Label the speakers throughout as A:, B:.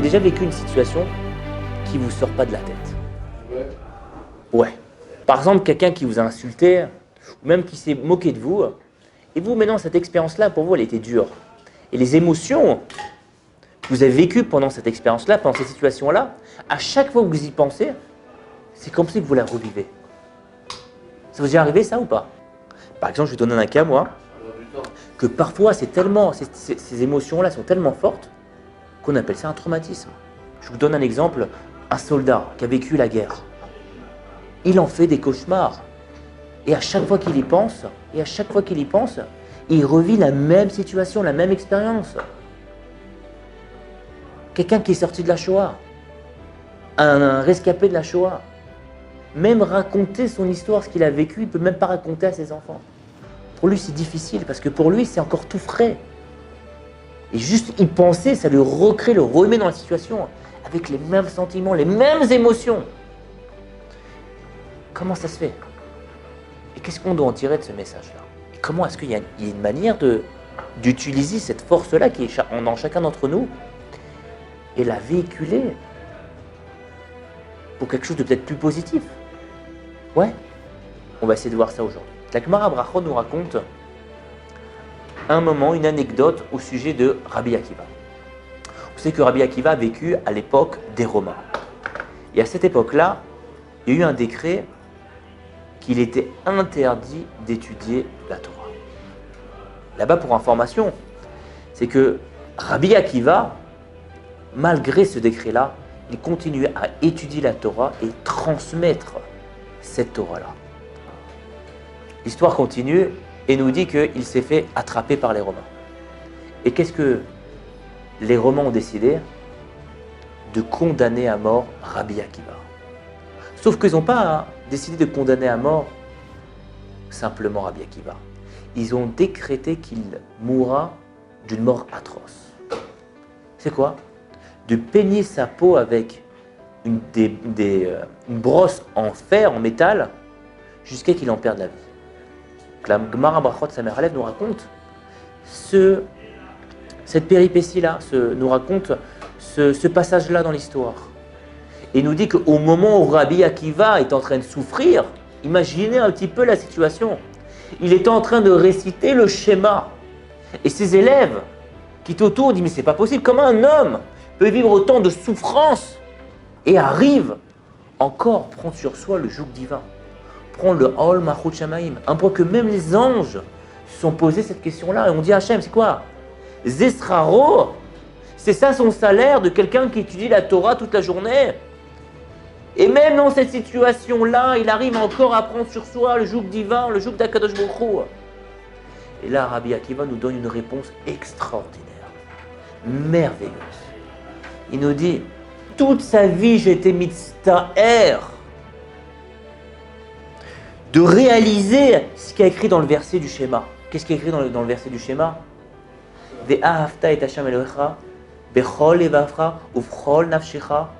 A: avez déjà vécu une situation qui ne vous sort pas de la tête? Ouais. Par exemple, quelqu'un qui vous a insulté, ou même qui s'est moqué de vous, et vous, maintenant, cette expérience-là, pour vous, elle était dure. Et les émotions que vous avez vécues pendant cette expérience-là, pendant cette situation-là, à chaque fois que vous y pensez, c'est comme si vous la revivez. Ça vous est arrivé, ça, ou pas? Par exemple, je vais donner un cas, moi, que parfois, ces émotions-là sont tellement fortes qu'on appelle ça un traumatisme. Je vous donne un exemple, un soldat qui a vécu la guerre. Il en fait des cauchemars. Et à chaque fois qu'il y pense, il revit la même situation, la même expérience. Quelqu'un qui est sorti de la Shoah, un rescapé de la Shoah, même raconter son histoire, ce qu'il a vécu, il ne peut même pas raconter à ses enfants. Pour lui, c'est difficile, parce que pour lui, c'est encore tout frais. Et juste y penser, ça le recrée, le remet dans la situation, avec les mêmes sentiments, les mêmes émotions. Comment ça se fait? Et qu'est-ce qu'on doit en tirer de ce message-là? Et comment est-ce qu'il y a une manière d'utiliser cette force-là qui est dans chacun d'entre nous et la véhiculer pour quelque chose de peut-être plus positif? Ouais, on va essayer de voir ça aujourd'hui. La Gemara Brachot nous raconte un moment, une anecdote au sujet de Rabbi Akiva. Vous savez que Rabbi Akiva a vécu à l'époque des Romains. Et à cette époque-là, il y a eu un décret qu'il était interdit d'étudier la Torah. Là-bas, pour information, c'est que Rabbi Akiva, malgré ce décret-là, il continuait à étudier la Torah et transmettre cette Torah-là. L'histoire continue et nous dit qu'il s'est fait attraper par les Romains. Et qu'est-ce que les Romains ont décidé? De condamner à mort Rabbi Akiva. Sauf qu'ils n'ont pas décidé de condamner à mort simplement Rabbi Akiva. Ils ont décrété qu'il mourra d'une mort atroce. C'est quoi? De peigner sa peau avec une brosse en fer, en métal, jusqu'à qu'il en perde la vie. La Gemara Brachot Samer Alev nous raconte cette péripétie-là, nous raconte ce passage-là dans l'histoire. Et nous dit qu'au moment où Rabbi Akiva est en train de souffrir, imaginez un petit peu la situation. Il est en train de réciter le schéma. Et ses élèves qui étaient autour disent « Mais c'est pas possible, comment un homme peut vivre autant de souffrance et arrive encore prendre sur soi le joug divin, prendre le Ol Malchut Shamaim, un point que même les anges se sont posés cette question-là. Et on dit à Hachem, c'est quoi? Zesraro, c'est ça son salaire de quelqu'un qui étudie la Torah toute la journée. Et même dans cette situation-là, il arrive encore à prendre sur soi le joug divin, le joug d'Akadosh Baruch Hu. Et là, Rabbi Akiva nous donne une réponse extraordinaire, merveilleuse. Il nous dit, toute sa vie, j'ai été mitztaher de réaliser ce qui est écrit dans le verset du schéma. Qu'est-ce qui est écrit dans le verset du schéma? Ve'ahavta et Hashem Elohecha bechol levavcha uvchol nafshecha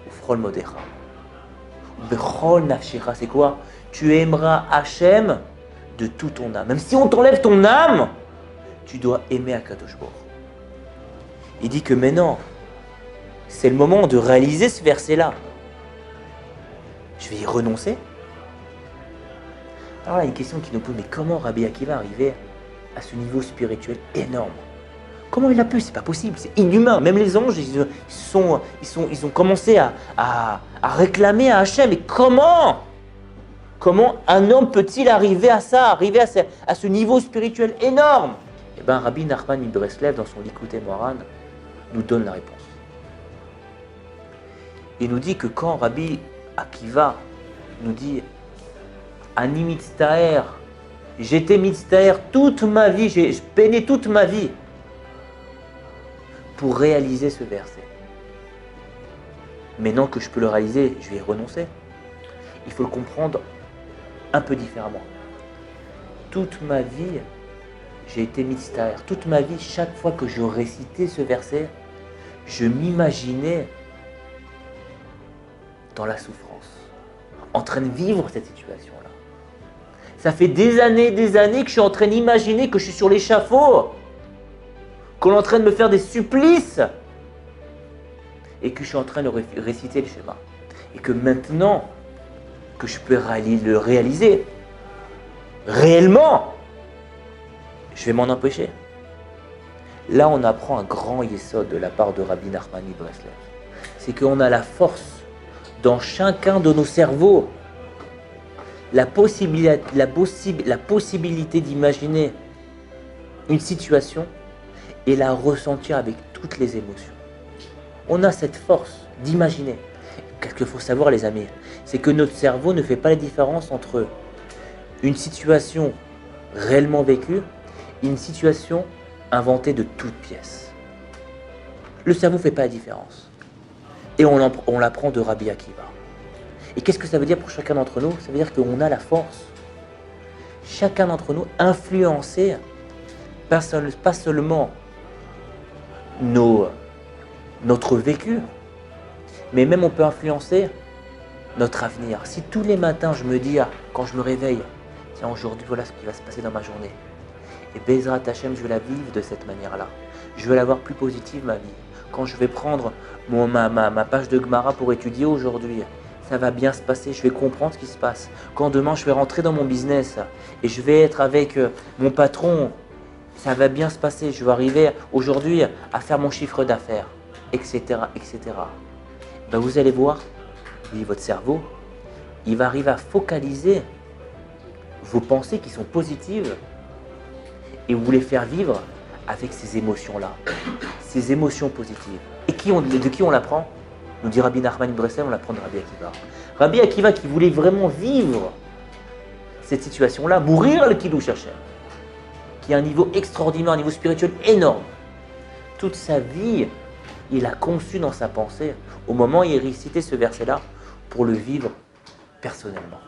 A: uvchol modecha. Bechol nafshecha, c'est quoi? Tu aimeras Hashem de toute ton âme. Même si on t'enlève ton âme, tu dois aimer Akadosh Baruch. Il dit que maintenant, c'est le moment de réaliser ce verset-là. Je vais y renoncer. Alors là, il y a une question qui nous pose, mais comment Rabbi Akiva arrivait à ce niveau spirituel énorme? Comment il a pu? C'est pas possible, c'est inhumain. Même les anges, ils ont commencé à réclamer à Hachem. Mais comment un homme peut-il arriver à ça, à ce niveau spirituel énorme? Eh bien, Rabbi Nachman min Breslev, dans son Likutei Moharan, nous donne la réponse. Il nous dit que quand Rabbi Akiva nous dit Ani mitztaher, j'étais mitztaher toute ma vie, j'ai peiné toute ma vie pour réaliser ce verset. Maintenant que je peux le réaliser, je vais y renoncer. Il faut le comprendre un peu différemment. Toute ma vie, j'ai été mitztaher. Toute ma vie, chaque fois que je récitais ce verset, je m'imaginais dans la souffrance, en train de vivre cette situation-là. Ça fait des années que je suis en train d'imaginer que je suis sur l'échafaud, qu'on est en train de me faire des supplices. et que je suis en train de réciter le schéma. Et que maintenant que je peux le réaliser, réellement, je vais m'en empêcher. Là, on apprend un grand yesod de la part de Rabbi Nachman Breslev. C'est qu'on a la force dans chacun de nos cerveaux, la possibilité d'imaginer une situation et la ressentir avec toutes les émotions. On a cette force d'imaginer. Qu'est-ce qu'il faut savoir, les amis? C'est que notre cerveau ne fait pas la différence entre une situation réellement vécue et une situation inventée de toutes pièces. Le cerveau ne fait pas la différence. Et on l'apprend de Rabbi Akiva. Et qu'est-ce que ça veut dire pour chacun d'entre nous? Ça veut dire qu'on a la force, chacun d'entre nous, influencer pas seulement notre vécu, mais même on peut influencer notre avenir. Si tous les matins je me dis, quand je me réveille, tiens, aujourd'hui voilà ce qui va se passer dans ma journée, et Bezrat Hashem, je vais la vivre de cette manière-là. Je vais la voir plus positive, ma vie. Quand je vais prendre ma page de Gemara pour étudier aujourd'hui, ça va bien se passer, je vais comprendre ce qui se passe. Quand demain je vais rentrer dans mon business et je vais être avec mon patron, ça va bien se passer, je vais arriver aujourd'hui à faire mon chiffre d'affaires, etc., etc. Ben vous allez voir, votre cerveau, il va arriver à focaliser vos pensées qui sont positives et vous les faire vivre avec ces émotions-là, ces émotions positives. Et de qui on l'apprend? Nous dit Rabbi Nachman Breslev, on l'apprend de Rabbi Akiva. Rabbi Akiva qui voulait vraiment vivre cette situation-là, mourir le Kiddush Hashem, qui a un niveau extraordinaire, un niveau spirituel énorme. Toute sa vie, il a conçu dans sa pensée, au moment où il récitait ce verset-là, pour le vivre personnellement.